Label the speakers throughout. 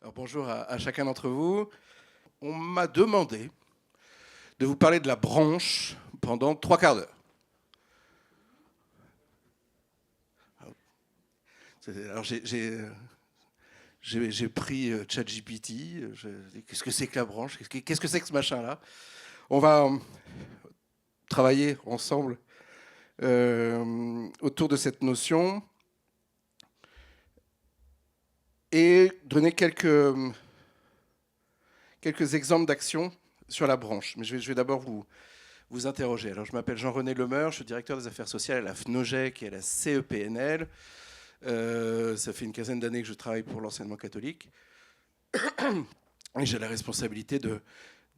Speaker 1: Alors, bonjour à chacun d'entre vous. On m'a demandé de vous parler de la branche pendant 3 quarts d'heure. Alors j'ai pris ChatGPT. Qu'est-ce que c'est que la branche? Qu'est-ce que c'est que ce machin-là? On va travailler ensemble autour de cette notion et donner quelques exemples d'actions sur la branche. Mais je vais d'abord vous interroger. Alors, je m'appelle Jean-René Lemeur, je suis directeur des affaires sociales à la FNOGEC et à la CEPNL. Ça fait une quinzaine d'années que je travaille pour l'enseignement catholique. Et j'ai la responsabilité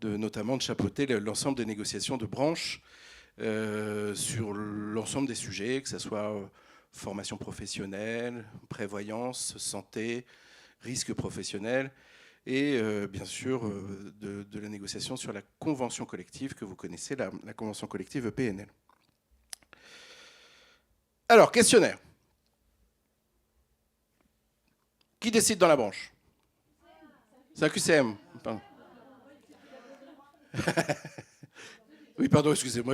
Speaker 1: notamment de chapeauter l'ensemble des négociations de branche sur l'ensemble des sujets, que ce soit formation professionnelle, prévoyance, santé, risque professionnel, et bien sûr de la négociation sur la convention collective que vous connaissez, la convention collective EPNL. Alors, questionnaire. Qui décide dans la branche? C'est la QCM. Pardon. Oui, pardon, excusez-moi.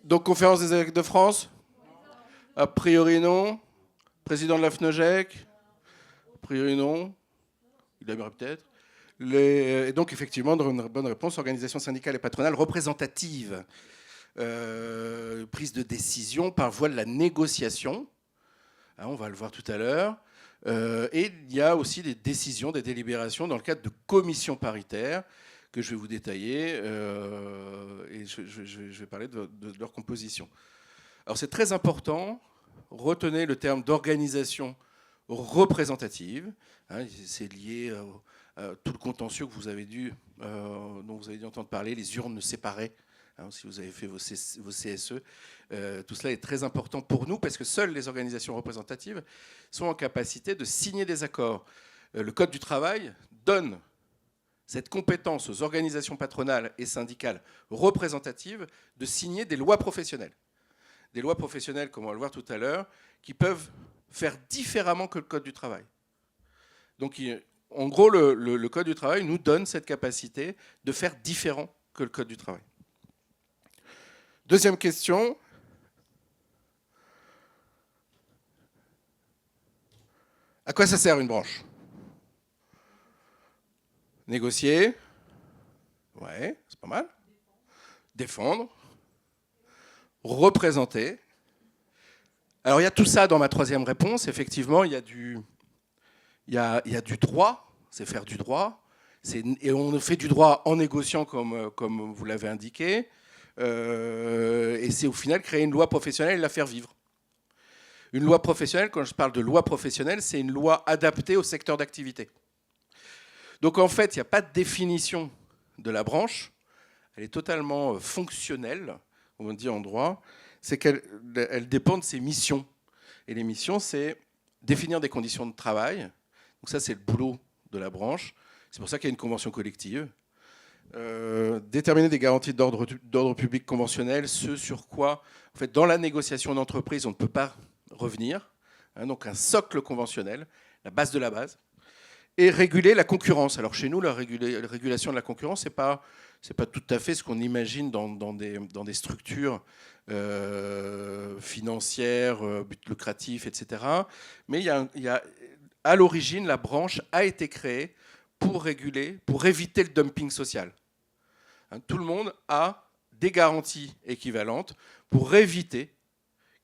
Speaker 1: Donc, conférence des évêques de France? A priori, non. Président de la FNOGEC? A priori, non. Il aimerait peut-être. Et donc, effectivement, une bonne réponse, organisation syndicale et patronale représentative. Prise de décision par voie de la négociation. On va le voir tout à l'heure. Et il y a aussi des décisions, des délibérations dans le cadre de commissions paritaires que je vais vous détailler. Et je vais parler de leur composition. Alors, c'est très important. Retenez le terme d'organisation représentative. C'est lié à tout le contentieux que vous avez dont vous avez dû entendre parler, les urnes séparées. Si vous avez fait vos CSE, tout cela est très important pour nous parce que seules les organisations représentatives sont en capacité de signer des accords. Le Code du travail donne cette compétence aux organisations patronales et syndicales représentatives de signer des lois professionnelles. Des lois professionnelles, comme on va le voir tout à l'heure, qui peuvent faire différemment que le Code du travail. Donc, en gros, le Code du travail nous donne cette capacité de faire différent que le Code du travail. Deuxième question. À quoi ça sert une branche? Négocier. Ouais, c'est pas mal. Défendre. Représenter. Alors, il y a tout ça dans ma troisième réponse. Effectivement, il y a du droit. C'est faire du droit. Et on fait du droit en négociant, comme vous l'avez indiqué. Et c'est au final créer une loi professionnelle et la faire vivre. Une loi professionnelle, quand je parle de loi professionnelle, c'est une loi adaptée au secteur d'activité. Donc en fait, il n'y a pas de définition de la branche. Elle est totalement fonctionnelle, on dit en droit. C'est qu'elle dépend de ses missions. Et les missions, c'est définir des conditions de travail. Donc ça, c'est le boulot de la branche. C'est pour ça qu'il y a une convention collective. Déterminer des garanties d'ordre public conventionnel, ce sur quoi, en fait, dans la négociation d'entreprise, on ne peut pas revenir. Donc un socle conventionnel, la base de la base. Et réguler la concurrence. Alors chez nous, la régulation de la concurrence, c'est pas tout à fait ce qu'on imagine dans des structures financières, but lucratif, etc. Mais à l'origine, la branche a été créée pour réguler, pour éviter le dumping social. Tout le monde a des garanties équivalentes pour éviter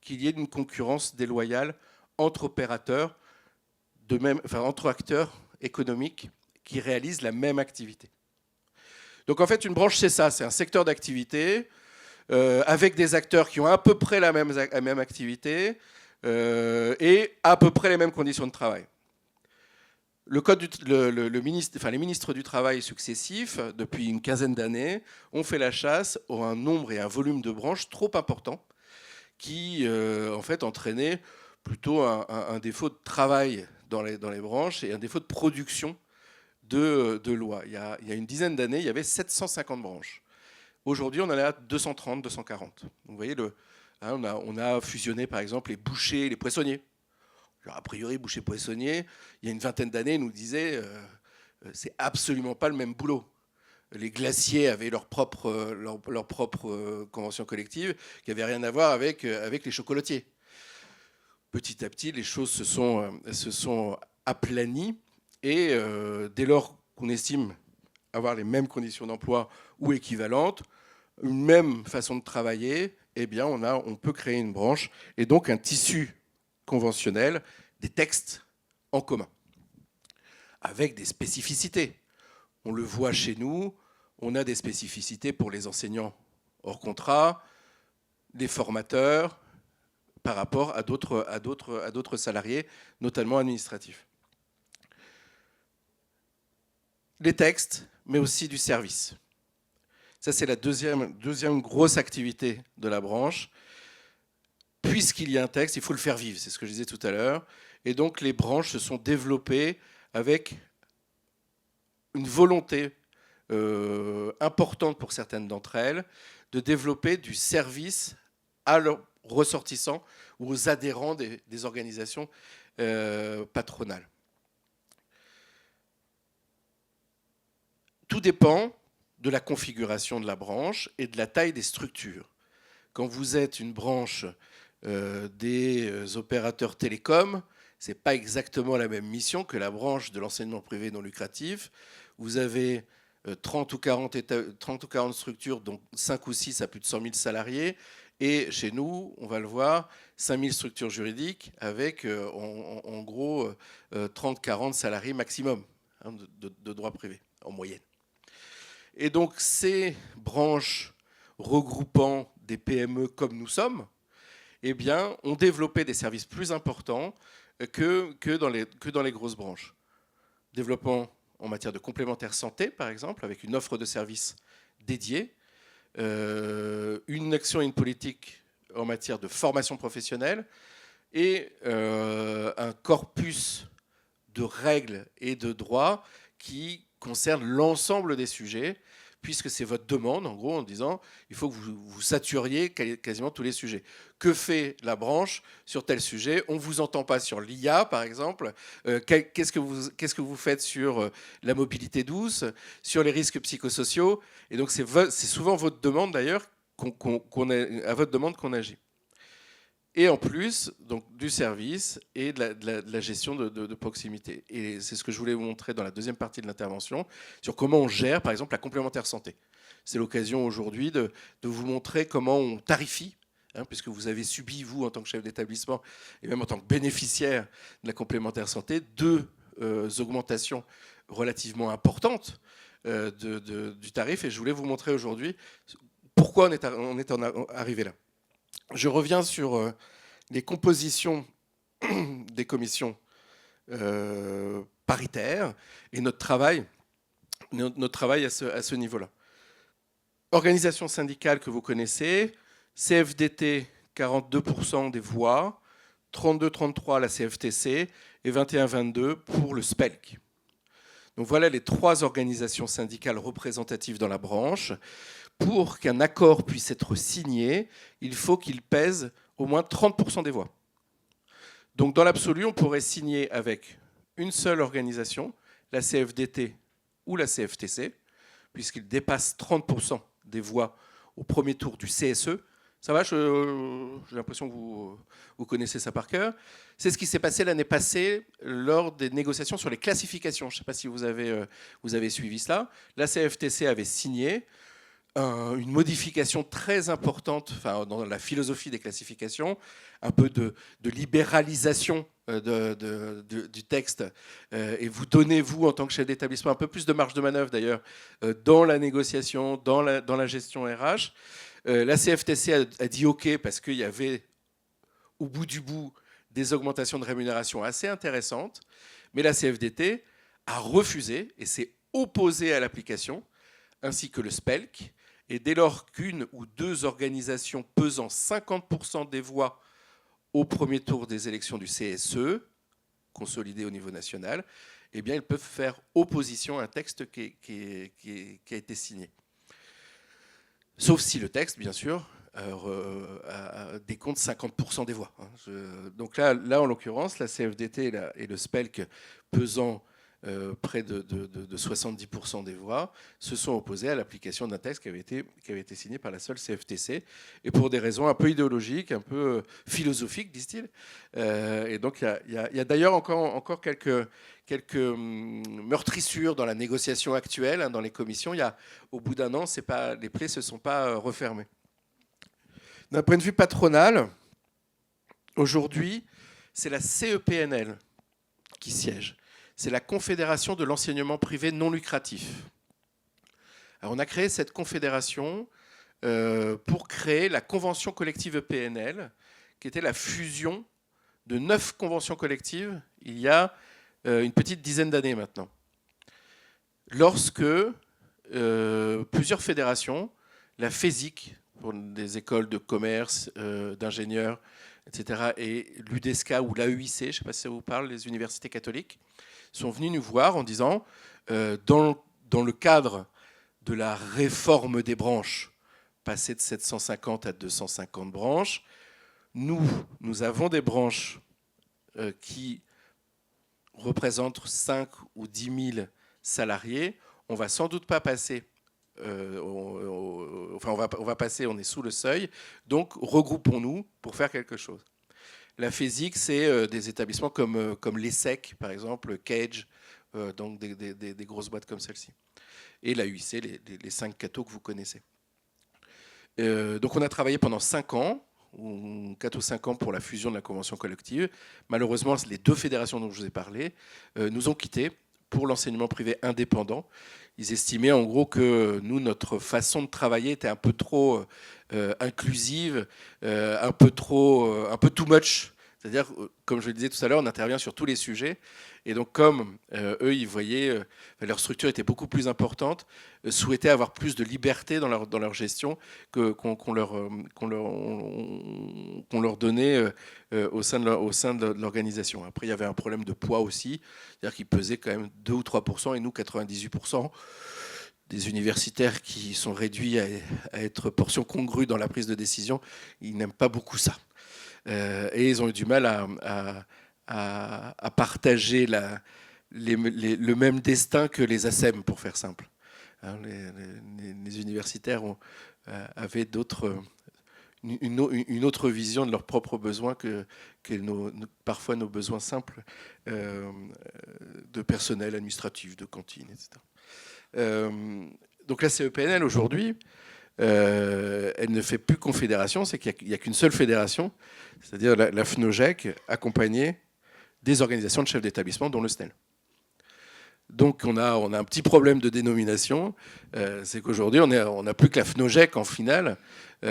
Speaker 1: qu'il y ait une concurrence déloyale entre opérateurs, entre acteurs économiques qui réalisent la même activité. Donc en fait, une branche, c'est ça, c'est un secteur d'activité avec des acteurs qui ont à peu près la même activité et à peu près les mêmes conditions de travail. Les ministres du Travail successifs, depuis une quinzaine d'années, ont fait la chasse à un nombre et un volume de branches trop importants qui, en fait, entraînaient plutôt un défaut de travail dans les branches et un défaut de production de lois. Il y a une dizaine d'années, il y avait 750 branches. Aujourd'hui, on en est à 230, 240. Donc, vous voyez, on a fusionné, par exemple, les bouchers et les poissonniers. Alors, a priori, Boucher-Poissonnier, il y a une vingtaine d'années, nous disait c'est absolument pas le même boulot. Les glaciers avaient leur propre convention collective qui n'avait rien à voir avec les chocolatiers. Petit à petit, les choses se sont aplanies et dès lors qu'on estime avoir les mêmes conditions d'emploi ou équivalentes, une même façon de travailler, eh bien on peut créer une branche et donc un tissu conventionnel, des textes en commun, avec des spécificités. On le voit chez nous, on a des spécificités pour les enseignants hors contrat, les formateurs, par rapport à d'autres salariés, notamment administratifs. Les textes, mais aussi du service. Ça, c'est la deuxième grosse activité de la branche. Puisqu'il y a un texte, il faut le faire vivre, c'est ce que je disais tout à l'heure. Et donc, les branches se sont développées avec une volonté importante pour certaines d'entre elles de développer du service à leurs ressortissants ou aux adhérents des organisations patronales. Tout dépend de la configuration de la branche et de la taille des structures. Quand vous êtes une branche des opérateurs télécoms, ce n'est pas exactement la même mission que la branche de l'enseignement privé non lucratif. Vous avez 30 ou 40 structures, dont 5 ou 6 à plus de 100 000 salariés. Et chez nous, on va le voir, 5 000 structures juridiques avec en gros 30-40 salariés maximum de droit privé en moyenne. Et donc ces branches regroupant des PME comme nous sommes, eh bien, ont développé des services plus importants que dans les grosses branches. Développement en matière de complémentaire santé, par exemple, avec une offre de services dédiée, une action et une politique en matière de formation professionnelle et un corpus de règles et de droits qui concerne l'ensemble des sujets, puisque c'est votre demande, en gros, en disant il faut que vous saturiez quasiment tous les sujets. Que fait la branche sur tel sujet? On ne vous entend pas sur l'IA, par exemple. Qu'est-ce que vous faites sur la mobilité douce, sur les risques psychosociaux? Et donc, c'est souvent votre demande, d'ailleurs, à votre demande qu'on agit. Et en plus, donc, du service et de la gestion de proximité. Et c'est ce que je voulais vous montrer dans la deuxième partie de l'intervention, sur comment on gère, par exemple, la complémentaire santé. C'est l'occasion aujourd'hui de vous montrer comment on tarifie, puisque vous avez subi, vous, en tant que chef d'établissement, et même en tant que bénéficiaire de la complémentaire santé, deux augmentations relativement importantes du tarif. Et je voulais vous montrer aujourd'hui pourquoi on est arrivé là. Je reviens sur les compositions des commissions paritaires et notre travail à ce niveau-là. Organisation syndicale que vous connaissez, CFDT, 42% des voix, 32-33 la CFTC et 21-22 pour le SPELC. Donc voilà les trois organisations syndicales représentatives dans la branche. Pour qu'un accord puisse être signé, il faut qu'il pèse au moins 30% des voix. Donc dans l'absolu, on pourrait signer avec une seule organisation, la CFDT ou la CFTC, puisqu'il dépasse 30% des voix au premier tour du CSE. Ça va, j'ai l'impression que vous connaissez ça par cœur. C'est ce qui s'est passé l'année passée lors des négociations sur les classifications. Je ne sais pas si vous avez suivi cela. La CFTC avait signé une modification très importante dans la philosophie des classifications, un peu de libéralisation du texte, et vous donnez, vous, en tant que chef d'établissement, un peu plus de marge de manœuvre, d'ailleurs, dans la négociation, dans la gestion RH. La CFTC a dit OK parce qu'il y avait, au bout du bout, des augmentations de rémunération assez intéressantes, mais la CFDT a refusé et s'est opposée à l'application, ainsi que le SPELC. Et dès lors qu'une ou deux organisations pesant 50% des voix au premier tour des élections du CSE, consolidées au niveau national, eh bien, ils peuvent faire opposition à un texte qui a été signé. Sauf si le texte, bien sûr, décompte 50% des voix. Donc là, en l'occurrence, la CFDT et le SPELC, pesant près de 70% des voix, se sont opposés à l'application d'un texte qui avait été signé par la seule CFTC, et pour des raisons un peu idéologiques, un peu philosophiques, disent-ils. Et donc il y a d'ailleurs encore quelques meurtrissures dans la négociation actuelle, hein, dans les commissions. Au bout d'un an, les plaies ne se sont pas refermées. D'un point de vue patronal, aujourd'hui, c'est la CEPNL qui siège. C'est la Confédération de l'enseignement privé non lucratif. Alors on a créé cette confédération pour créer la convention collective EPNL, qui était la fusion de 9 conventions collectives il y a une petite dizaine d'années maintenant. Lorsque plusieurs fédérations, la FESIC, pour des écoles de commerce, d'ingénieurs, etc., et l'UDESCA ou l'AEIC, je ne sais pas si ça vous parle, les universités catholiques, sont venus nous voir en disant, dans le cadre de la réforme des branches, passer de 750 à 250 branches, nous avons des branches qui représentent 5 ou 10 000 salariés. On ne va sans doute pas passer, on va passer, on est sous le seuil, donc regroupons-nous pour faire quelque chose. La FESIC, c'est des établissements comme l'ESSEC, par exemple, Cage, donc des grosses boîtes comme celle-ci. Et la UIC, les 5 cathos que vous connaissez. Donc on a travaillé pendant 5 ans, 4 ou 5 ans pour la fusion de la convention collective. Malheureusement, les 2 fédérations dont je vous ai parlé nous ont quittés pour l'enseignement privé indépendant. Ils estimaient en gros que notre façon de travailler était un peu trop inclusive, un peu too much. C'est-à-dire, comme je le disais tout à l'heure, on intervient sur tous les sujets. Et donc, comme eux, ils voyaient, leur structure était beaucoup plus importante, souhaitaient avoir plus de liberté dans leur gestion qu'on leur donnait au sein de l'organisation. Après, il y avait un problème de poids aussi, c'est-à-dire qu'ils pesaient quand même 2 ou 3%, et nous, 98%. Des universitaires qui sont réduits à être portion congrue dans la prise de décision, ils n'aiment pas beaucoup ça. Et ils ont eu du mal à partager le même destin que les ASEM, pour faire simple. Hein, les universitaires avaient une autre vision de leurs propres besoins que parfois nos besoins simples de personnel administratif, de cantine, etc. Donc la CEPNL aujourd'hui, elle ne fait plus confédération, c'est qu'il n'y a qu'une seule fédération, c'est-à-dire la FNOGEC, accompagnée des organisations de chefs d'établissement, dont le SNEL. Donc on a un petit problème de dénomination, c'est qu'aujourd'hui on n'a plus que la FNOGEC en finale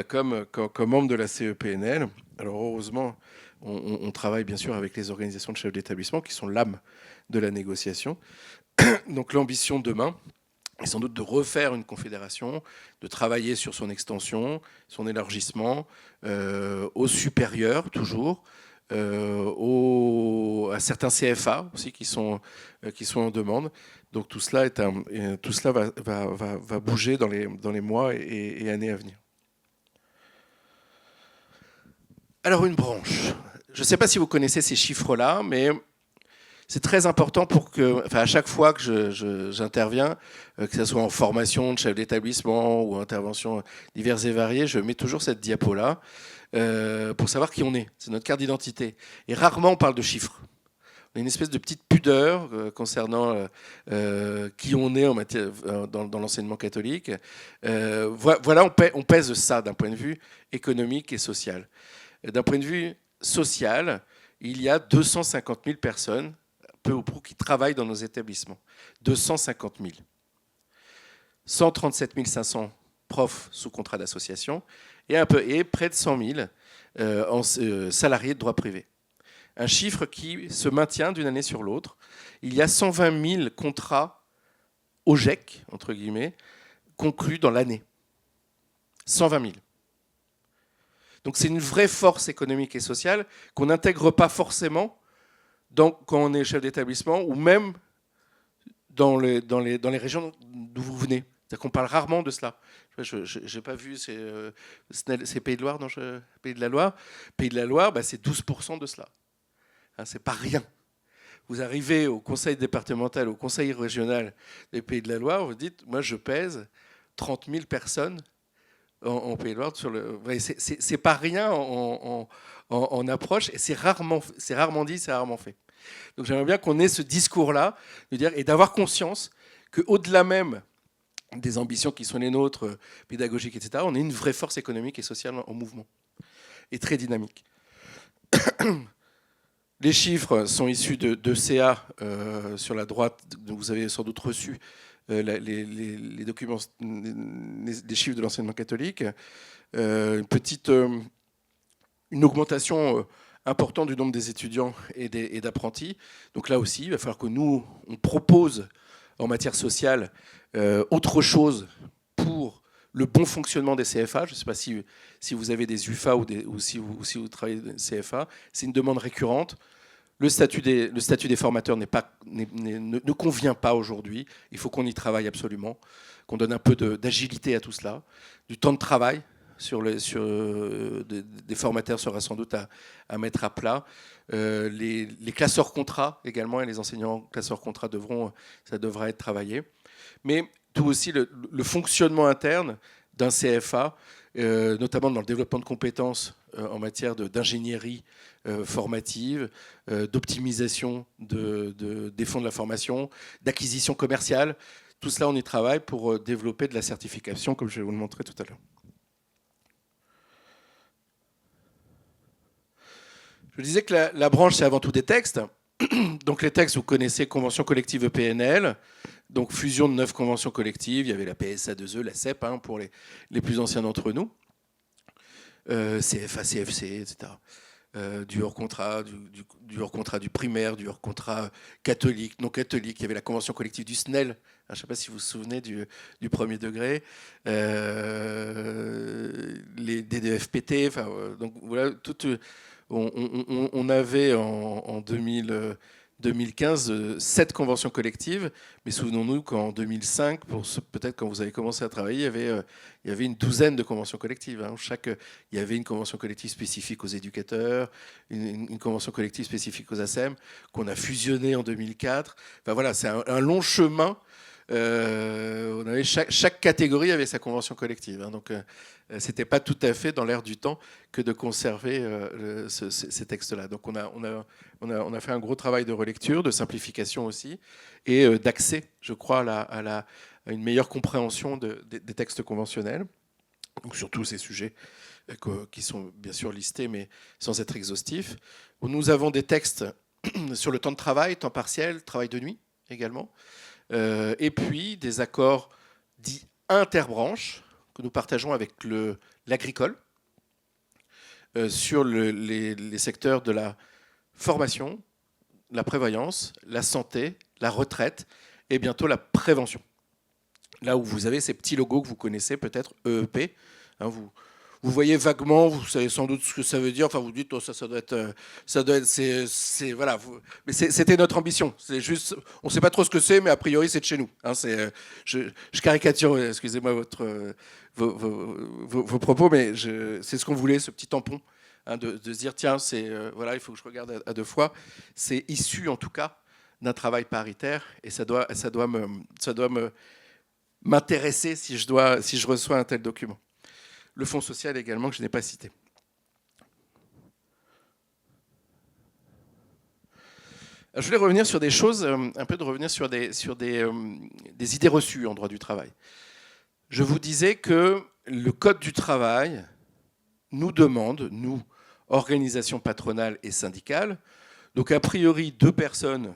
Speaker 1: comme membre de la CEPNL. Alors heureusement, on travaille bien sûr avec les organisations de chefs d'établissement qui sont l'âme de la négociation. Donc l'ambition demain est sans doute de refaire une confédération, de travailler sur son extension, son élargissement, aux supérieurs toujours, à certains CFA aussi qui sont en demande. Donc tout cela va bouger dans les mois et années à venir. Alors une branche. Je ne sais pas si vous connaissez ces chiffres-là, mais c'est très important à chaque fois que j'interviens, que ce soit en formation de chef d'établissement ou intervention diverses et variées, je mets toujours cette diapo-là pour savoir qui on est. C'est notre carte d'identité. Et rarement on parle de chiffres. On a une espèce de petite pudeur concernant qui on est dans l'enseignement catholique. Voilà, on pèse ça d'un point de vue économique et social. D'un point de vue social, il y a 250 000 personnes, peu ou prou, qui travaillent dans nos établissements. 250 000. 137 500 profs sous contrat d'association et près de 100 000 salariés de droit privé. Un chiffre qui se maintient d'une année sur l'autre. Il y a 120 000 contrats OGEC, entre guillemets, conclus dans l'année. 120 000. Donc c'est une vraie force économique et sociale qu'on n'intègre pas forcément quand on est chef d'établissement ou même dans les régions d'où vous venez. C'est-à-dire qu'on parle rarement de cela. Je n'ai pas vu, c'est Pays de Loire, non, Pays de la Loire. Pays de la Loire, bah, c'est 12% de cela. Hein, c'est pas rien. Vous arrivez au conseil départemental, au conseil régional des Pays de la Loire, vous dites, moi je pèse 30 000 personnes en Pays de Loire. C'est pas rien en approche, et c'est rarement dit, c'est rarement fait. Donc j'aimerais bien qu'on ait ce discours-là, de dire, et d'avoir conscience qu'au-delà même des ambitions qui sont les nôtres, pédagogiques, etc., on est une vraie force économique et sociale en mouvement, et très dynamique. Les chiffres sont issus de CA sur la droite, donc vous avez sans doute reçu les documents, les chiffres de l'enseignement catholique. Une augmentation importante du nombre des étudiants et d'apprentis. Donc là aussi, il va falloir que nous, on propose en matière sociale autre chose pour le bon fonctionnement des CFA. Je ne sais pas si vous avez des UFA ou si vous travaillez des CFA. C'est une demande récurrente. Le statut des formateurs ne convient pas aujourd'hui. Il faut qu'on y travaille absolument, qu'on donne un peu d'agilité à tout cela. Du temps de travail des formateurs sera sans doute à mettre à plat. Les classeurs contrats également, et les enseignants classeurs contrats ça devra être travaillé. Mais tout aussi le fonctionnement interne d'un CFA, notamment dans le développement de compétences en matière d'ingénierie formative, d'optimisation des fonds de la formation, d'acquisition commerciale. Tout cela, on y travaille pour développer de la certification, comme je vais vous le montrer tout à l'heure. Je disais que la branche, c'est avant tout des textes. Donc les textes, vous connaissez Convention collective EPNL, donc fusion de 9 conventions collectives. Il y avait la PSA2E, la CEP, hein, pour les plus anciens d'entre nous. CFA, CFC, etc. Du hors-contrat, du hors-contrat du primaire, du hors-contrat catholique, non catholique. Il y avait la convention collective du SNEL. Je ne sais pas si vous vous souvenez du premier degré. Les DDFPT. Enfin, donc voilà, on avait en 2015 7 conventions collectives, mais souvenons-nous qu'en 2005, peut-être quand vous avez commencé à travailler, il y avait une douzaine de conventions collectives. Hein. Il y avait une convention collective spécifique aux éducateurs, une convention collective spécifique aux ASEM, qu'on a fusionné en 2004. Enfin, voilà, c'est un long chemin. Chaque catégorie avait sa convention collective. Hein, donc, c'était pas tout à fait dans l'air du temps que de conserver ces textes-là. Donc, on a fait un gros travail de relecture, de simplification aussi, et d'accès, je crois, à une meilleure compréhension des textes conventionnels. Donc, sur tous ces sujets qui sont bien sûr listés, mais sans être exhaustifs. Nous avons des textes sur le temps de travail, temps partiel, travail de nuit également. Et puis des accords dits interbranches que nous partageons avec l'agricole sur les secteurs de la formation, la prévoyance, la santé, la retraite et bientôt la prévention. Là où vous avez ces petits logos que vous connaissez peut-être, EEP, hein, vous voyez vaguement, vous savez sans doute ce que ça veut dire. Enfin, vous dites, oh, ça doit être, voilà. Mais c'était notre ambition. C'est juste, on ne sait pas trop ce que c'est, mais a priori, c'est de chez nous. Hein, je caricature, excusez-moi vos propos, mais c'est ce qu'on voulait, ce petit tampon, hein, de se dire, tiens, voilà, il faut que je regarde à deux fois. C'est issu, en tout cas, d'un travail paritaire, et ça doit m'intéresser si je reçois un tel document. Le fonds social également, que je n'ai pas cité. Je voulais revenir sur des choses, un peu de revenir sur des idées reçues en droit du travail. Je vous disais que le Code du travail nous demande, nous, organisations patronales et syndicales, donc a priori 2 personnes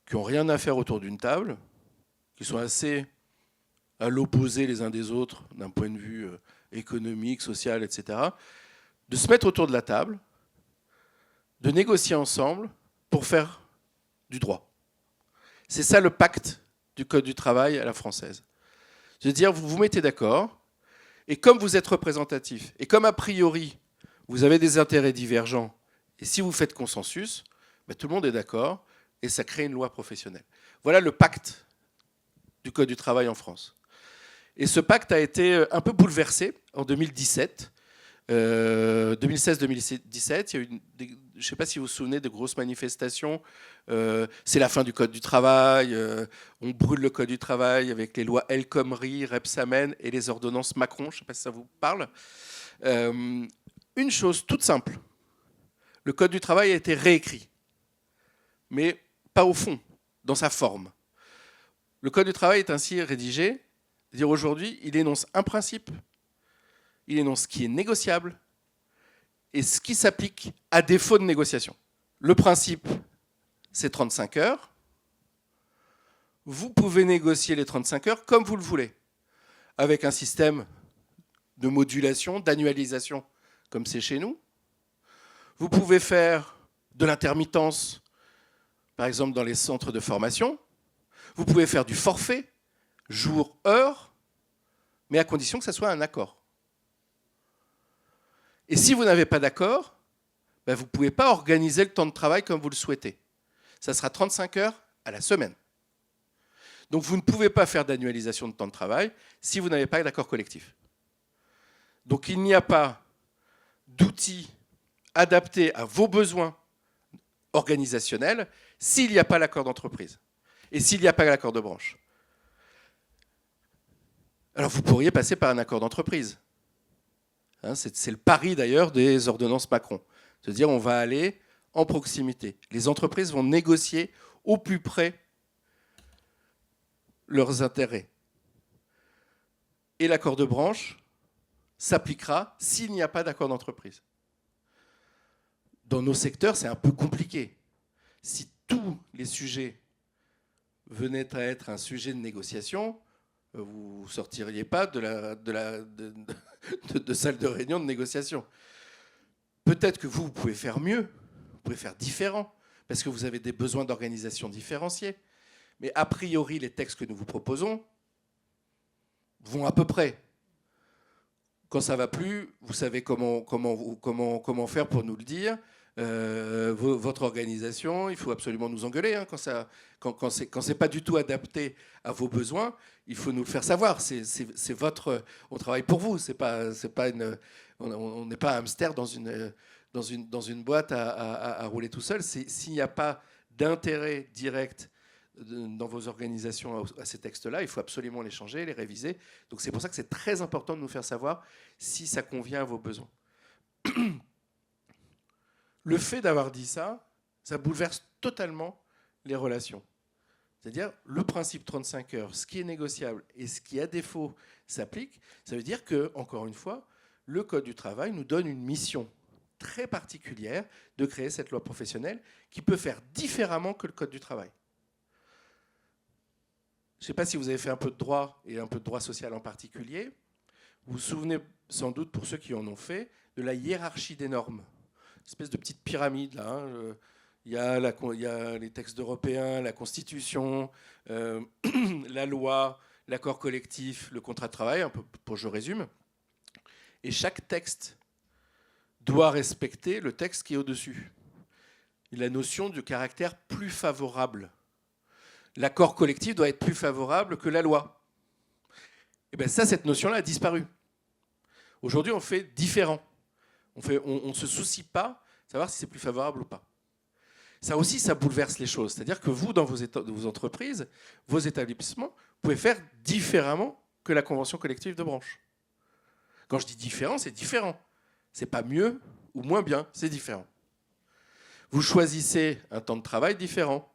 Speaker 1: qui n'ont rien à faire autour d'une table, qui sont assez à l'opposé les uns des autres d'un point de vue économique, social, etc., de se mettre autour de la table, de négocier ensemble pour faire du droit. C'est ça le pacte du Code du travail à la française. C'est-à-dire, vous vous mettez d'accord, et comme vous êtes représentatif, et comme a priori, vous avez des intérêts divergents, et si vous faites consensus, tout le monde est d'accord, et ça crée une loi professionnelle. Voilà le pacte du Code du travail en France. Et ce pacte a été un peu bouleversé en 2017. 2016-2017, il y a eu je ne sais pas si vous vous souvenez de grosses manifestations. C'est la fin du Code du travail. On brûle le Code du travail avec les lois El Khomri, Rebsamen et les ordonnances Macron. Je ne sais pas si ça vous parle. Une chose toute simple. Le Code du travail a été réécrit, mais pas au fond, dans sa forme. Le Code du travail est ainsi rédigé. C'est-à-dire aujourd'hui, il énonce un principe. Il énonce ce qui est négociable et ce qui s'applique à défaut de négociation. Le principe, c'est 35 heures. Vous pouvez négocier les 35 heures comme vous le voulez, avec un système de modulation, d'annualisation, comme c'est chez nous. Vous pouvez faire de l'intermittence, par exemple dans les centres de formation. Vous pouvez faire du forfait, jour, heure, mais à condition que ça soit un accord. Et si vous n'avez pas d'accord, vous ne pouvez pas organiser le temps de travail comme vous le souhaitez. Ça sera 35 heures à la semaine. Donc vous ne pouvez pas faire d'annualisation de temps de travail si vous n'avez pas d'accord collectif. Donc il n'y a pas d'outils adaptés à vos besoins organisationnels s'il n'y a pas l'accord d'entreprise et s'il n'y a pas l'accord de branche. Alors vous pourriez passer par un accord d'entreprise. C'est le pari d'ailleurs des ordonnances Macron. C'est-à-dire on va aller en proximité. Les entreprises vont négocier au plus près leurs intérêts. Et l'accord de branche s'appliquera s'il n'y a pas d'accord d'entreprise. Dans nos secteurs, c'est un peu compliqué. Si tous les sujets venaient à être un sujet de négociation, vous ne sortiriez pas de salle de réunion de négociation. Peut-être que vous pouvez faire mieux, vous pouvez faire différent, parce que vous avez des besoins d'organisation différenciés. Mais a priori, les textes que nous vous proposons vont à peu près. Quand ça ne va plus, vous savez comment faire pour nous le dire. Votre organisation, il faut absolument nous engueuler. Quand ce n'est pas du tout adapté à vos besoins, il faut nous le faire savoir. On travaille pour vous. On n'est pas un hamster dans une boîte à rouler tout seul. S'il n'y a pas d'intérêt direct dans vos organisations à ces textes-là, il faut absolument les changer, les réviser. Donc c'est pour ça que c'est très important de nous faire savoir si ça convient à vos besoins. Le fait d'avoir dit ça, ça bouleverse totalement les relations. C'est-à-dire le principe 35 heures, ce qui est négociable et ce qui, à défaut, s'applique, ça veut dire que, encore une fois, le Code du travail nous donne une mission très particulière de créer cette loi professionnelle qui peut faire différemment que le Code du travail. Je ne sais pas si vous avez fait un peu de droit, et un peu de droit social en particulier. Vous vous souvenez sans doute, pour ceux qui en ont fait, de la hiérarchie des normes. Une espèce de petite pyramide, là. Il y a les textes européens, la Constitution, la loi, l'accord collectif, le contrat de travail, un peu pour je résume. Et chaque texte doit respecter le texte qui est au-dessus. La notion du caractère plus favorable. L'accord collectif doit être plus favorable que la loi. Et bien ça, cette notion-là a disparu. Aujourd'hui, on fait différent. On ne se soucie pas de savoir si c'est plus favorable ou pas. Ça aussi, ça bouleverse les choses. C'est-à-dire que vous, dans vos entreprises, vos établissements, vous pouvez faire différemment que la convention collective de branche. Quand je dis différent, c'est différent. C'est pas mieux ou moins bien, c'est différent. Vous choisissez un temps de travail différent.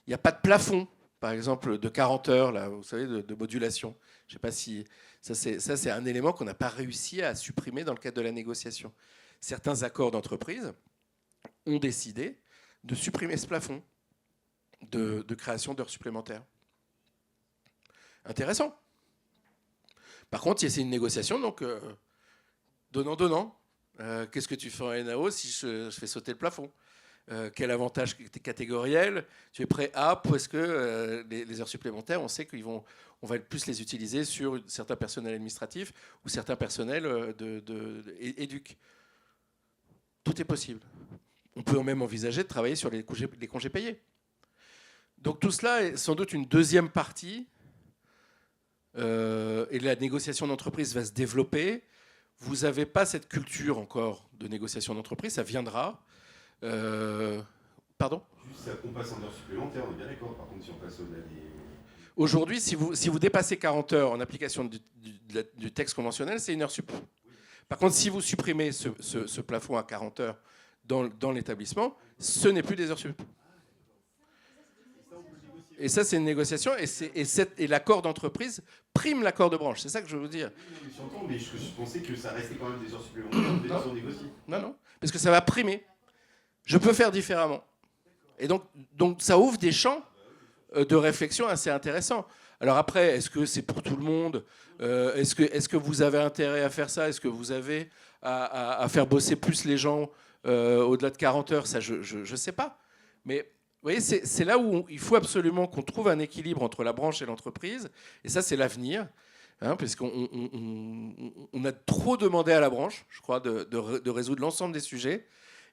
Speaker 1: Il n'y a pas de plafond, par exemple, de 40 heures, là, vous savez, de modulation. Je ne sais pas si... Ça, c'est un élément qu'on n'a pas réussi à supprimer dans le cadre de la négociation. Certains accords d'entreprise ont décidé de supprimer ce plafond de création d'heures supplémentaires. Intéressant. Par contre, c'est une négociation, donc donnant-donnant. Qu'est-ce que tu fais en NAO si je fais sauter le plafond ? Quel avantage catégoriel tu es prêt à, parce que les heures supplémentaires, on sait qu'on va plus les utiliser sur certains personnels administratifs ou certains personnels éduc. Tout est possible. On peut même envisager de travailler sur les congés payés. Donc tout cela est sans doute une deuxième partie et la négociation d'entreprise va se développer. Vous n'avez pas cette culture encore de négociation d'entreprise, ça viendra. Pardon ?
Speaker 2: Juste, on passe en heures supplémentaires, on est bien d'accord. Par contre, si on passe au-delà des...
Speaker 1: Aujourd'hui, si vous dépassez 40 heures en application du texte conventionnel, c'est 1 heure sup. Par contre, si vous supprimez ce plafond à 40 heures dans l'établissement, ce n'est plus des heures sup. Et ça, c'est une négociation, et l'accord d'entreprise prime l'accord de branche. C'est ça que je veux vous dire.
Speaker 2: Oui, j'entends, mais je pensais que ça restait quand même des heures supplémentaires, des heures négociées.
Speaker 1: Non, parce que ça va primer. Je peux faire différemment. Et donc ça ouvre des champs de réflexion assez intéressants. Alors après, est-ce que c'est pour tout le monde ? Est-ce que vous avez intérêt à faire ça ? Est-ce que vous avez à faire bosser plus les gens au-delà de 40 heures ? Ça, je ne sais pas. Mais vous voyez, c'est là où il faut absolument qu'on trouve un équilibre entre la branche et l'entreprise. Et ça, c'est l'avenir. Parce qu'on a trop demandé à la branche, je crois, de résoudre l'ensemble des sujets.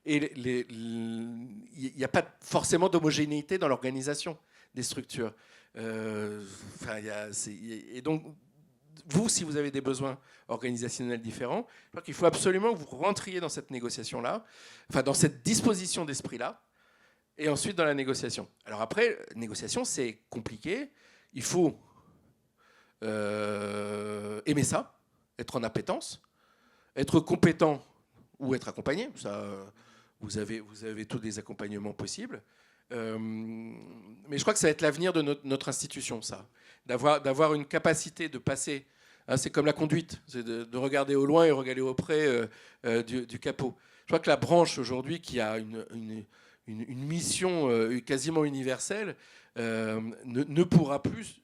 Speaker 1: Et il n'y a pas forcément d'homogénéité dans l'organisation des structures. Et donc, vous, si vous avez des besoins organisationnels différents, je crois qu'il faut absolument que vous rentriez dans cette négociation-là, enfin dans cette disposition d'esprit-là, et ensuite dans la négociation. Alors après, négociation, c'est compliqué. Il faut aimer ça, être en appétence, être compétent ou être accompagné. Ça, vous avez tous les accompagnements possibles. Mais je crois que ça va être l'avenir de notre institution, ça. D'avoir une capacité de passer. C'est comme la conduite, c'est de regarder au loin et regarder au près du capot. Je crois que la branche aujourd'hui, qui a une mission quasiment universelle, ne pourra plus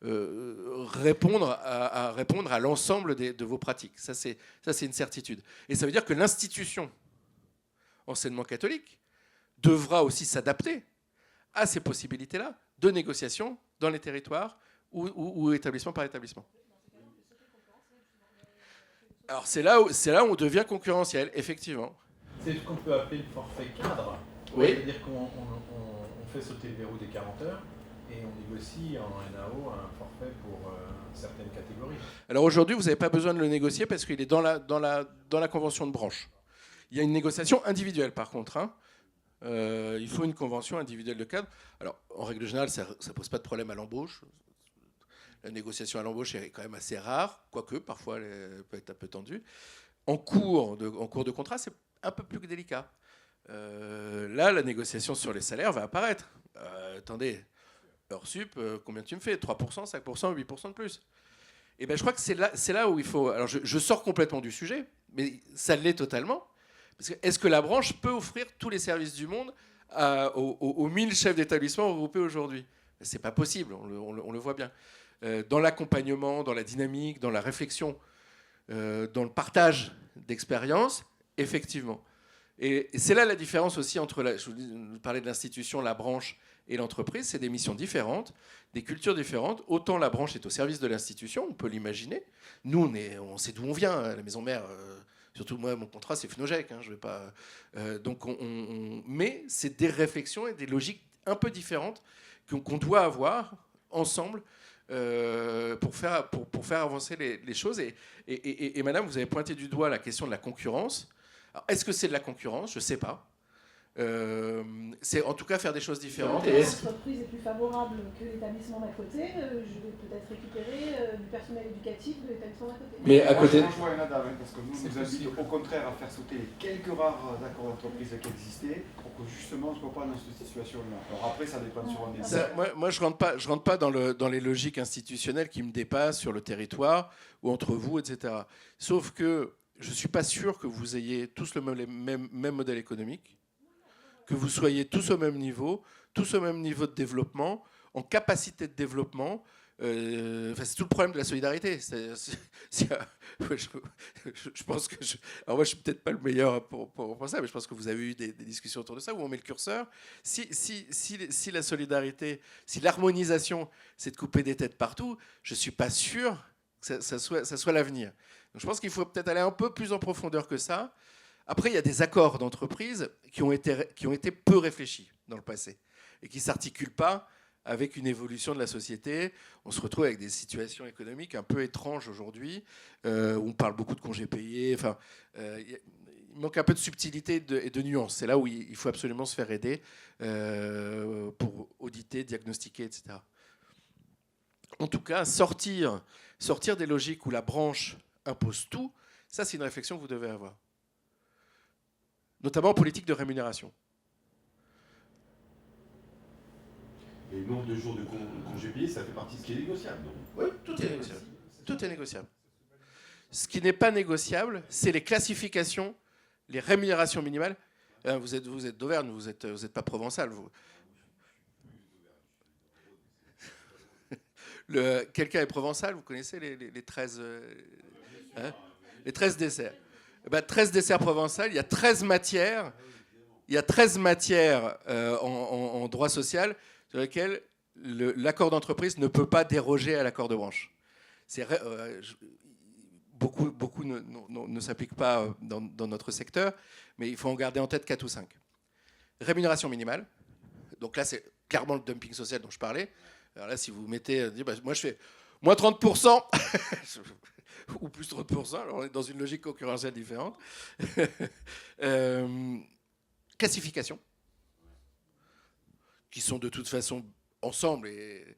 Speaker 1: répondre à l'ensemble de vos pratiques. Ça, c'est une certitude. Et ça veut dire que l'institution enseignement catholique devra aussi s'adapter à ces possibilités-là de négociation dans les territoires ou établissement par établissement. Alors c'est là où on devient concurrentiel, effectivement.
Speaker 3: C'est ce qu'on peut appeler le forfait cadre.
Speaker 1: Oui.
Speaker 3: C'est-à-dire qu'on fait sauter le verrou des 40 heures et on négocie en NAO un forfait pour certaines catégories.
Speaker 1: Alors aujourd'hui, vous n'avez pas besoin de le négocier parce qu'il est dans la convention de branche. Il y a une négociation individuelle par contre. Il faut une convention individuelle de cadre. Alors en règle générale, ça ne pose pas de problème à l'embauche. La négociation à l'embauche est quand même assez rare, quoique parfois elle peut être un peu tendue. En cours de contrat, c'est un peu plus délicat. Là, la négociation sur les salaires va apparaître. Attendez, heure sup, combien tu me fais ? 3%, 5%, 8% de plus. Et ben, je crois que c'est là où il faut... Alors je sors complètement du sujet, mais ça l'est totalement. Parce que est-ce que la branche peut offrir tous les services du monde aux 1000 chefs d'établissement regroupés aujourd'hui ? C'est pas possible, on le voit bien. Dans l'accompagnement, dans la dynamique, dans la réflexion, dans le partage d'expériences, effectivement. Et c'est là la différence aussi entre, je vous parlais de l'institution, la branche et l'entreprise, c'est des missions différentes, des cultures différentes. Autant la branche est au service de l'institution, on peut l'imaginer. Nous, on sait d'où on vient, la maison mère. Surtout moi, mon contrat, c'est FNOGEC. Je vais pas. Mais c'est des réflexions et des logiques un peu différentes qu'on doit avoir ensemble pour faire avancer les choses. Et madame, vous avez pointé du doigt la question de la concurrence. Alors, est-ce que c'est de la concurrence ? Je ne sais pas. C'est en tout cas faire des choses différentes.
Speaker 4: Si l'entreprise est plus favorable que l'établissement d'à côté, je vais peut-être récupérer du personnel éducatif de l'établissement d'à côté.
Speaker 1: Mais à côté...
Speaker 2: Franchement, il y en a d'avant, parce que nous invitons au contraire à faire sauter les quelques rares accords d'entreprise qui existaient pour que justement on ne soit pas dans cette situation-là. Alors après, ça dépend sur un des...
Speaker 1: Moi, je rentre pas dans les logiques institutionnelles qui me dépassent sur le territoire ou entre vous, etc. Sauf que je ne suis pas sûr que vous ayez tous le même modèle économique, que vous soyez tous au même niveau de développement, en capacité de développement. C'est tout le problème de la solidarité. Je pense que... Alors moi, je ne suis peut-être pas le meilleur pour ça, mais je pense que vous avez eu des discussions autour de ça, où on met le curseur. Si la solidarité, si l'harmonisation, c'est de couper des têtes partout, je ne suis pas sûr que ça soit l'avenir. Donc je pense qu'il faut peut-être aller un peu plus en profondeur que ça. Après, il y a des accords d'entreprise qui ont été peu réfléchis dans le passé et qui ne s'articulent pas avec une évolution de la société. On se retrouve avec des situations économiques un peu étranges aujourd'hui, où on parle beaucoup de congés payés. Enfin, il manque un peu de subtilité et de nuance. C'est là où il faut absolument se faire aider pour auditer, diagnostiquer, etc. En tout cas, sortir des logiques où la branche impose tout, ça c'est une réflexion que vous devez avoir. Notamment en politique de rémunération.
Speaker 5: Et le nombre de jours de congés payés, ça fait partie de ce qui est négociable. Donc.
Speaker 1: Oui, tout est négociable. Tout est négociable. Ce qui n'est pas négociable, c'est les classifications, les rémunérations minimales. Vous êtes d'Auvergne, vous êtes pas provençal. Quelqu'un est provençal, vous connaissez les 13, les 13 desserts. 13 desserts provençal, il y a 13 matières. Il y a 13 matières en droit social sur lesquelles l'accord d'entreprise ne peut pas déroger à l'accord de branche. Beaucoup ne s'appliquent pas dans notre secteur, mais il faut en garder en tête 4 ou 5. Rémunération minimale. Donc là, c'est clairement le dumping social dont je parlais. Alors là, si vous mettez... moi, je fais moins 30%, ou plus 30%, alors on est dans une logique concurrentielle différente. Classification, qui sont de toute façon ensemble et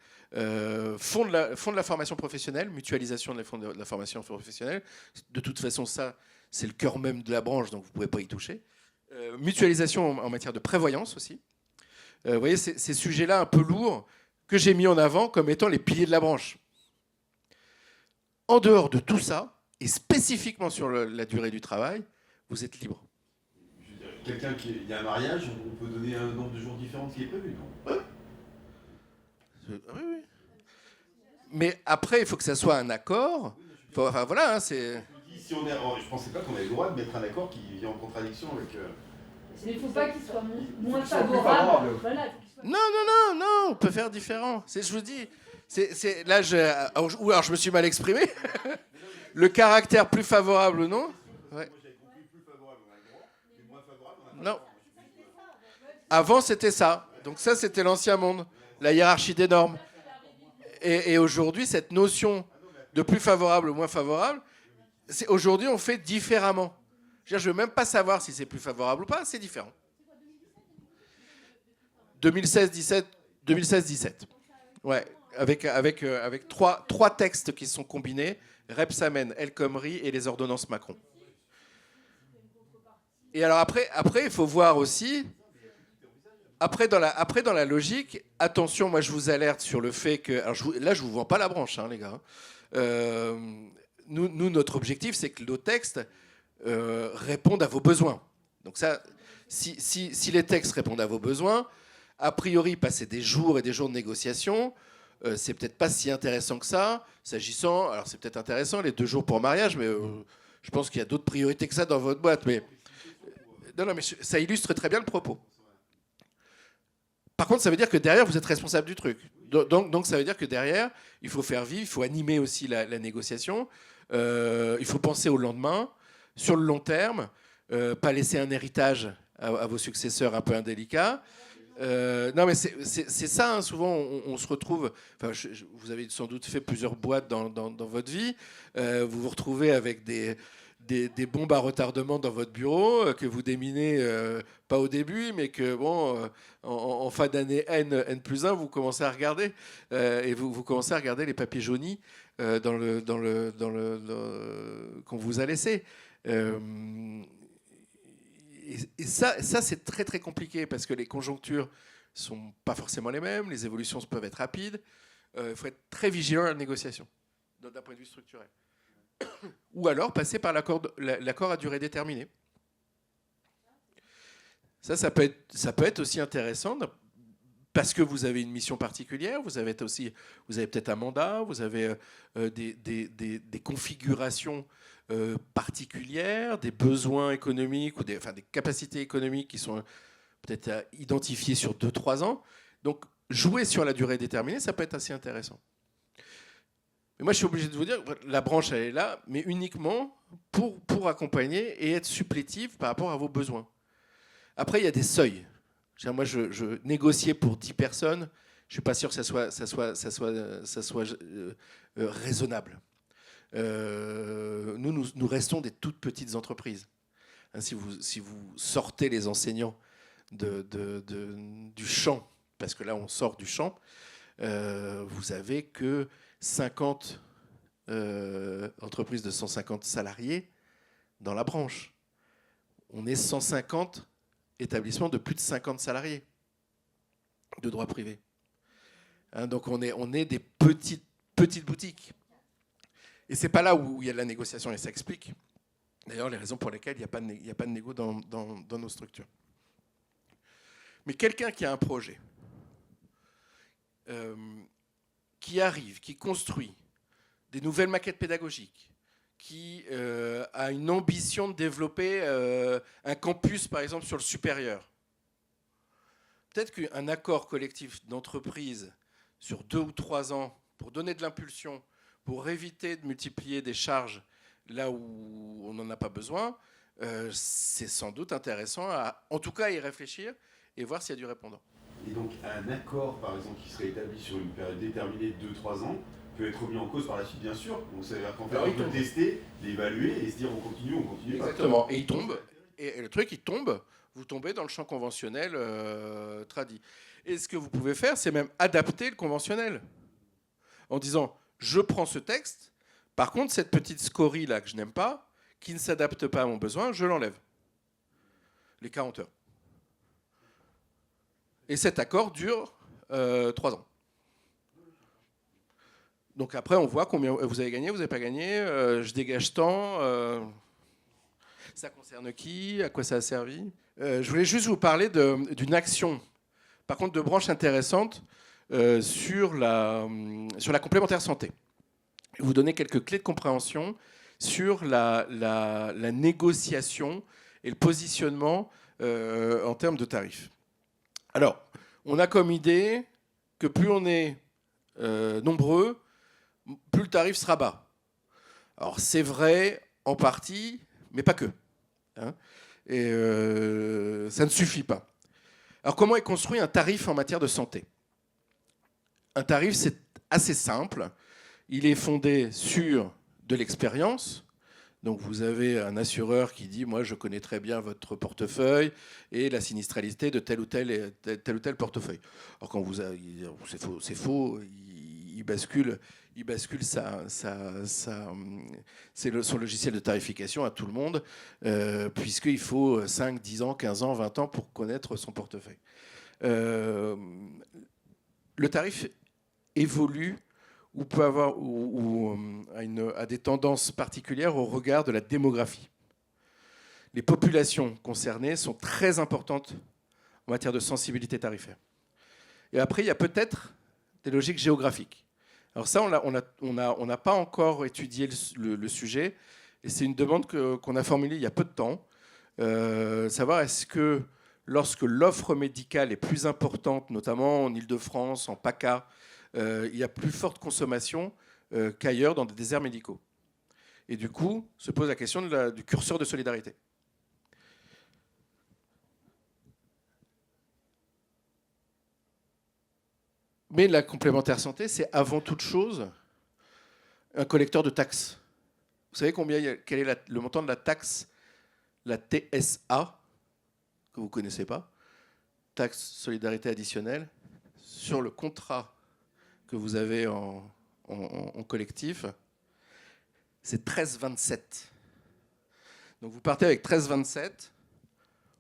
Speaker 1: fond de la formation professionnelle, mutualisation de la formation professionnelle. De toute façon, ça, c'est le cœur même de la branche, donc vous ne pouvez pas y toucher. Mutualisation en matière de prévoyance aussi. Vous voyez, ces sujets-là un peu lourds que j'ai mis en avant comme étant les piliers de la branche. En dehors de tout ça, et spécifiquement sur la durée du travail, vous êtes libre.
Speaker 5: Quelqu'un il y a un mariage, on peut donner un nombre de jours différents qui est prévu, non ?
Speaker 1: Oui. Mais après, il faut que ça soit un accord. Enfin, voilà, hein, c'est...
Speaker 5: Si on est, je ne pensais pas qu'on avait le droit de mettre un accord qui vient en contradiction avec...
Speaker 4: Mais il ne faut pas qu'il soit moins favorable. Voilà.
Speaker 1: Non, on peut faire différent. Je vous dis, là, alors je me suis mal exprimé. Le caractère plus favorable ou non. Ouais. Non. Avant, c'était ça. Donc ça, c'était l'ancien monde, la hiérarchie des normes. Et aujourd'hui, cette notion de plus favorable ou moins favorable, aujourd'hui, on fait différemment. Je ne veux même pas savoir si c'est plus favorable ou pas, c'est différent. 2016-17. Ouais, avec trois textes qui sont combinés, Rebsamen, El Khomri et les ordonnances Macron. Et alors après, il faut voir aussi, après dans la logique, attention, moi je vous alerte sur le fait que, alors là je vous vends pas la branche, hein, les gars. Nous, notre objectif, c'est que nos textes répondent à vos besoins. Donc ça, si les textes répondent à vos besoins, a priori, passer des jours et des jours de négociation, c'est peut-être pas si intéressant que ça. S'agissant, alors c'est peut-être intéressant les 2 jours pour mariage, mais je pense qu'il y a d'autres priorités que ça dans votre boîte. Mais non, mais ça illustre très bien le propos. Par contre, ça veut dire que derrière, vous êtes responsable du truc. Donc ça veut dire que derrière, il faut faire vivre, il faut animer aussi la négociation. Il faut penser au lendemain, sur le long terme, pas laisser un héritage à vos successeurs un peu indélicat. Non, mais c'est ça, hein, souvent on se retrouve. Enfin, vous avez sans doute fait plusieurs boîtes dans votre vie. Vous vous retrouvez avec des bombes à retardement dans votre bureau que vous déminez pas au début, mais que bon, en fin d'année N+1, vous commencez à regarder et vous commencez à regarder les papiers jaunis qu'on vous a laissés. Et ça c'est très très compliqué parce que les conjonctures sont pas forcément les mêmes, les évolutions peuvent être rapides. Il faut être très vigilant à la négociation d'un point de vue structurel. Ou alors passer par l'accord à durée déterminée. Ça peut être aussi intéressant parce que vous avez une mission particulière, vous avez peut-être un mandat, vous avez des configurations particulières, des besoins économiques ou des capacités économiques qui sont peut-être identifiées sur 2-3 ans. Donc, jouer sur la durée déterminée, ça peut être assez intéressant. Mais moi, je suis obligé de vous dire, la branche, elle est là, mais uniquement pour accompagner et être supplétive par rapport à vos besoins. Après, il y a des seuils. Moi, je négociais pour 10 personnes, je ne suis pas sûr que ça soit raisonnable. Nous restons des toutes petites entreprises. Hein, si vous sortez les enseignants du champ, parce que là on sort du champ, vous avez que 50 entreprises de 150 salariés dans la branche. On est 150 établissements de plus de 50 salariés de droit privé. Hein, donc on est des petites boutiques. Et c'est pas là où il y a de la négociation, et ça explique d'ailleurs les raisons pour lesquelles il n'y a pas de négo dans nos structures. Mais quelqu'un qui a un projet, qui arrive, qui construit des nouvelles maquettes pédagogiques, qui a une ambition de développer un campus, par exemple, sur le supérieur. Peut-être qu'un accord collectif d'entreprise sur 2 ou 3 ans, pour donner de l'impulsion, pour éviter de multiplier des charges là où on n'en a pas besoin, c'est sans doute intéressant, en tout cas, à y réfléchir et voir s'il y a du répondant.
Speaker 5: Et donc, un accord, par exemple, qui serait établi sur une période déterminée de 2-3 ans, peut être remis en cause par la suite, bien sûr. Donc, ça veut dire qu'en fait, on peut tester, l'évaluer et se dire on continue.
Speaker 1: Exactement. Et il tombe. Et le truc, il tombe. Vous tombez dans le champ conventionnel tradit. Et ce que vous pouvez faire, c'est même adapter le conventionnel. En disant, je prends ce texte, par contre, cette petite scorie là que je n'aime pas, qui ne s'adapte pas à mon besoin, je l'enlève. Les 40 heures. Et cet accord dure 3 ans. Donc après, on voit combien vous avez gagné, vous n'avez pas gagné, je dégage tant, ça concerne qui, à quoi ça a servi. Je voulais juste vous parler d'une action, par contre de branche intéressante, sur la complémentaire santé. Je vais vous donner quelques clés de compréhension sur la négociation et le positionnement en termes de tarifs. Alors, on a comme idée que plus on est nombreux, plus le tarif sera bas. Alors, c'est vrai en partie, mais pas que. Hein, et ça ne suffit pas. Alors, comment est construit un tarif en matière de santé ? Un tarif, c'est assez simple. Il est fondé sur de l'expérience. Donc vous avez un assureur qui dit « moi je connais très bien votre portefeuille et la sinistralité de tel ou tel portefeuille ». Alors quand c'est faux, il bascule son logiciel de tarification à tout le monde, puisqu'il faut 5, 10 ans, 15 ans, 20 ans pour connaître son portefeuille. Le tarif évolue ou peut avoir à des tendances particulières au regard de la démographie. Les populations concernées sont très importantes en matière de sensibilité tarifaire. Et après, il y a peut-être des logiques géographiques. Alors ça, on n'a pas encore étudié le sujet, et c'est une demande qu'on a formulée il y a peu de temps, savoir est-ce que lorsque l'offre médicale est plus importante, notamment en Île-de-France, en PACA, il y a plus forte consommation qu'ailleurs dans des déserts médicaux. Et du coup, se pose la question du curseur de solidarité. Mais la complémentaire santé, c'est avant toute chose un collecteur de taxes. Vous savez quel est le montant de la taxe, la TSA, que vous ne connaissez pas, taxe solidarité additionnelle, sur le contrat que vous avez en collectif, c'est 13,27. Donc vous partez avec 13,27,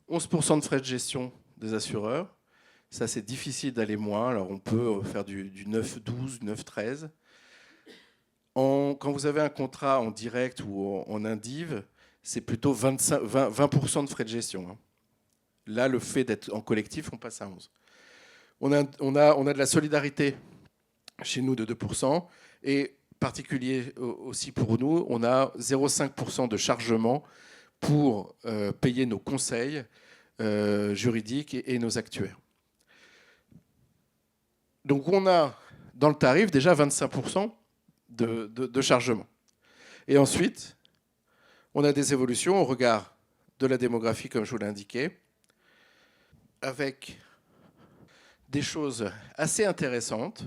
Speaker 1: 11% de frais de gestion des assureurs. Ça, c'est difficile d'aller moins. Alors on peut faire du 9,12, 9,13. Quand vous avez un contrat en direct ou en indiv, c'est plutôt 20% de frais de gestion. Là, le fait d'être en collectif, on passe à 11. On a de la solidarité chez nous de 2%, et particulier aussi pour nous, on a 0,5% de chargement pour payer nos conseils juridiques et nos actuaires. Donc on a dans le tarif déjà 25% de chargement. Et ensuite, on a des évolutions au regard de la démographie, comme je vous l'ai indiqué, avec des choses assez intéressantes.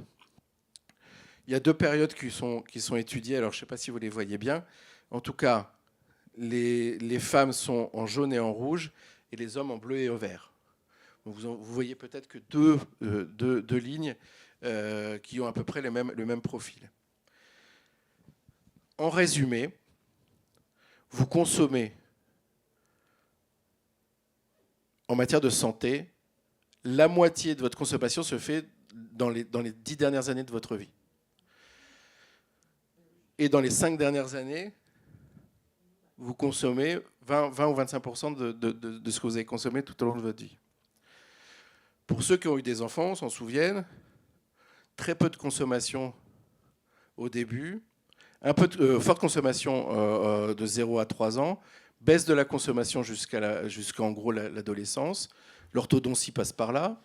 Speaker 1: Il y a 2 périodes qui sont étudiées, alors je ne sais pas si vous les voyez bien. En tout cas, les femmes sont en jaune et en rouge, et les hommes en bleu et en vert. Donc vous voyez peut-être que deux lignes qui ont à peu près le même profil. En résumé, vous consommez, en matière de santé, la moitié de votre consommation se fait dans les 10 dernières années de votre vie. Et dans les 5 dernières années, vous consommez 20 ou 25% de ce que vous avez consommé tout au long de votre vie. Pour ceux qui ont eu des enfants, on s'en souvient, très peu de consommation au début, un peu de forte consommation de 0 à 3 ans, baisse de la consommation jusqu'en gros l'adolescence, l'orthodontie passe par là,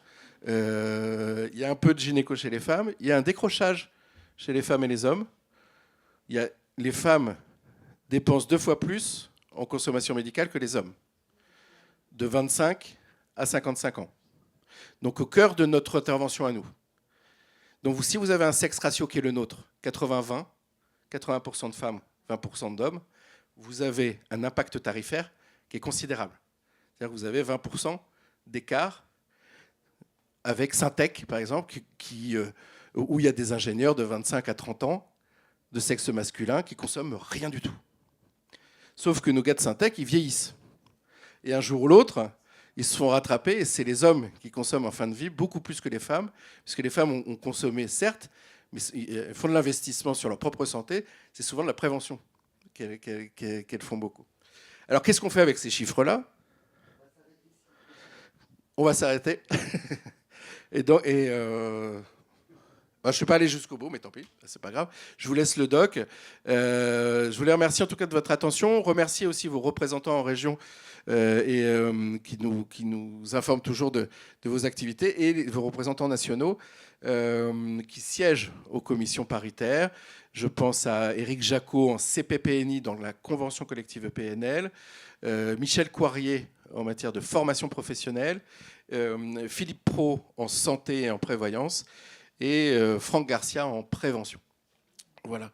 Speaker 1: il y a un peu de gynéco chez les femmes, il y a un décrochage chez les femmes et les hommes, les femmes dépensent 2 fois plus en consommation médicale que les hommes, de 25 à 55 ans. Donc au cœur de notre intervention à nous. Donc si vous avez un sexe ratio qui est le nôtre, 80-20, 80% de femmes, 20% d'hommes, vous avez un impact tarifaire qui est considérable. C'est-à-dire que vous avez 20% d'écart avec Syntec, par exemple, où il y a des ingénieurs de 25 à 30 ans de sexe masculin qui consomment rien du tout. Sauf que nos gars de Syntec, ils vieillissent. Et un jour ou l'autre, ils se font rattraper, et c'est les hommes qui consomment en fin de vie beaucoup plus que les femmes, puisque les femmes ont consommé, certes, mais elles font de l'investissement sur leur propre santé, c'est souvent de la prévention qu'elles font beaucoup. Alors, qu'est-ce qu'on fait avec ces chiffres-là ? On va s'arrêter. Je ne suis pas allé jusqu'au bout, mais tant pis, c'est pas grave. Je vous laisse le doc. Je voulais remercier en tout cas de votre attention, remercier aussi vos représentants en région qui nous informent toujours de vos activités, et vos représentants nationaux qui siègent aux commissions paritaires. Je pense à Éric Jacot en CPPNI dans la convention collective PNL, Michel Coirier en matière de formation professionnelle, Philippe Pro en santé et en prévoyance, et Franck Garcia en prévention. Voilà.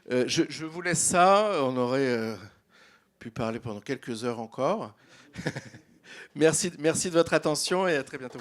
Speaker 1: Je vous laisse ça. On aurait pu parler pendant quelques heures encore. Merci de votre attention et à très bientôt.